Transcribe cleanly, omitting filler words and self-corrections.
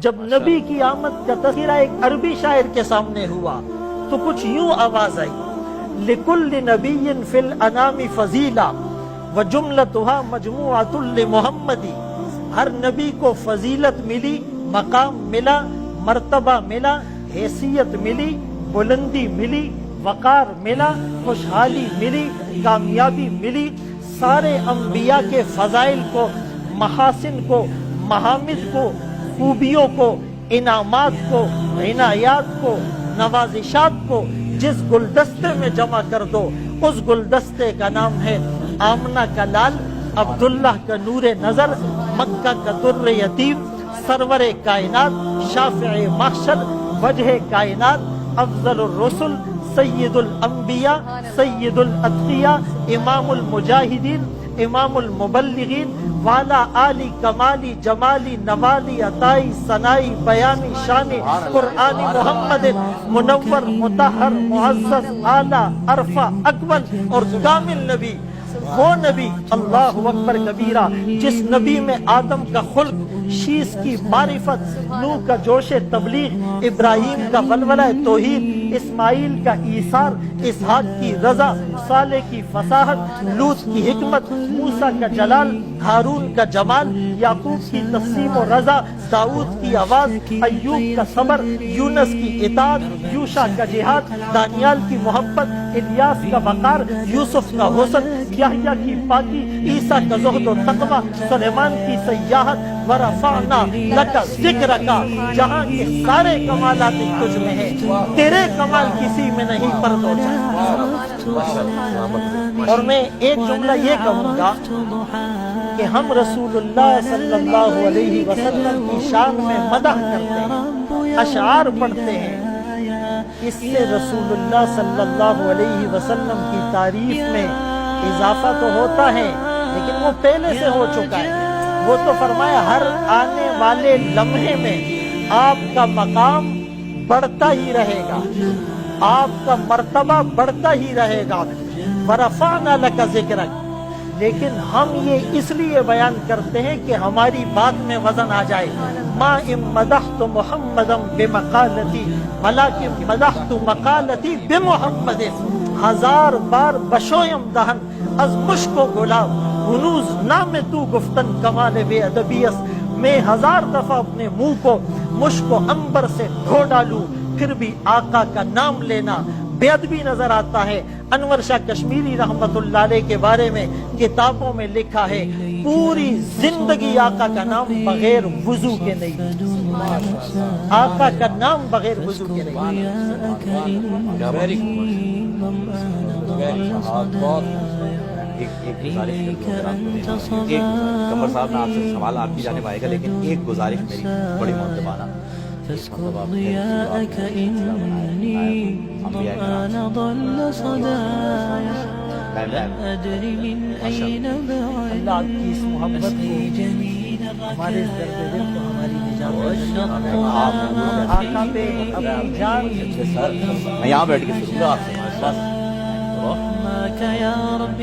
جب نبی کی آمد کا تذکرہ ایک عربی شاعر کے سامنے ہوا تو کچھ یوں آواز آئی، لِكُلِّ نَبِيٍّ فِي الْأَنَامِ فَضِيلَةٌ وَجُمْلَتُهَا مَجْمُوعَةٌ لِمُحَمَّدٍ۔ ہر نبی کو فضیلت ملی، مقام ملا، مرتبہ ملا، حیثیت ملی، بلندی ملی، وقار ملا، خوشحالی ملی، کامیابی ملی۔ سارے انبیاء کے فضائل کو، محاسن کو، محامد کو، خوبیوں کو، انعامات کو، عنایات کو، نوازشات کو جس گلدستے میں جمع کر دو، اس گلدستے کا نام ہے آمنہ کا لال، عبداللہ کا نور نظر، مکہ کا در یتیم، سرور کائنات، شافع محشر، وجہ کائنات، افضل الرسل، سید الانبیاء، سید الاتقیاء، امام المجاہدین، امام المبلغین، والا آلی کمالی جمالی نوالی عطائی ثنائی بیانی شانی قرآنی محمد، منور مطہر معزز اعلیٰ عرفہ اکمل اور کامل نبی، وہ نبی اللہ اکبر کبیرہ جس نبی میں آدم کا خلق، شیس کی معرفت، نوح کا جوش تبلیغ، ابراہیم کا ولولہ توحید، اسماعیل کا ایثار، اسحاق کی رضا، صالح کی فصاحت، لوط کی حکمت، موسیٰ کا جلال، ہارون کا جمال، یعقوب کی تسلیم و رضا، داؤد کی آواز، ایوب کا صبر، یونس کی اطاعت، یوشع کا جہاد، دانیال کی محبت، الیاس کا وقار، یوسف کا حسن، یحییٰ کی پاکی، عیسیٰ کا زہد و تقوی، سلیمان کی سیاحت، ورفعنا لک ذکرک، جہاں کے سارے کمالات تجھ میں ہیں، تیرے کمال کسی میں نہیں پردو چاہتا۔ اور میں ایک جملہ یہ کہوں گا کہ ہم رسول اللہ صلی اللہ علیہ وسلم کی شان میں مدح کرتے ہیں، اشعار پڑھتے ہیں، اس سے رسول اللہ صلی اللہ علیہ وسلم کی تعریف میں اضافہ تو ہوتا ہے لیکن وہ پہلے سے ہو چکا ہے۔ وہ تو فرمایا ہر آنے والے لمحے میں آپ کا مقام بڑھتا ہی رہے گا، آپ کا مرتبہ بڑھتا ہی رہے گا، ورفعنا لک ذکرک۔ لیکن ہم یہ اس لیے بیان کرتے ہیں کہ ہماری بات میں وزن آ جائے، ما ان مدحت محمدا بمقالتی ولکن مدحت مقالتی بمحمد۔ ہزار بار بشویم دہن از مشک و گلاب، ہنوز نام تو گفتن کمال بے ادبیس۔ میں ہزار دفعہ اپنے منہ کو مشک و عنبر سے دھو ڈالوں پھر بھی آقا کا نام لینا بے ادبی نظر آتا ہے۔ انور شاہ کشمیری رحمت اللہ علیہ کے بارے میں کتابوں میں لکھا ہے، پوری زندگی آقا کا نام بغیر وضو کے نہیں، آقا کا نام بغیر وضو کے نہیں۔ قمر صاحب نے آپ سے سوال آپ کی جانب آئے گا، لیکن ایک گزارش میری بڑی مؤدبانہ، ضياءك إني ظمآن ضل صدايا لم أدر من أين اللہ آپ کی اس محبت کو، جميل ہمارے اس درد دل کو ہماری نجات والشط آقا پہ اپنی جان میں یہاں بیٹھ کے سنوں گا آپ سے رحمك يا رب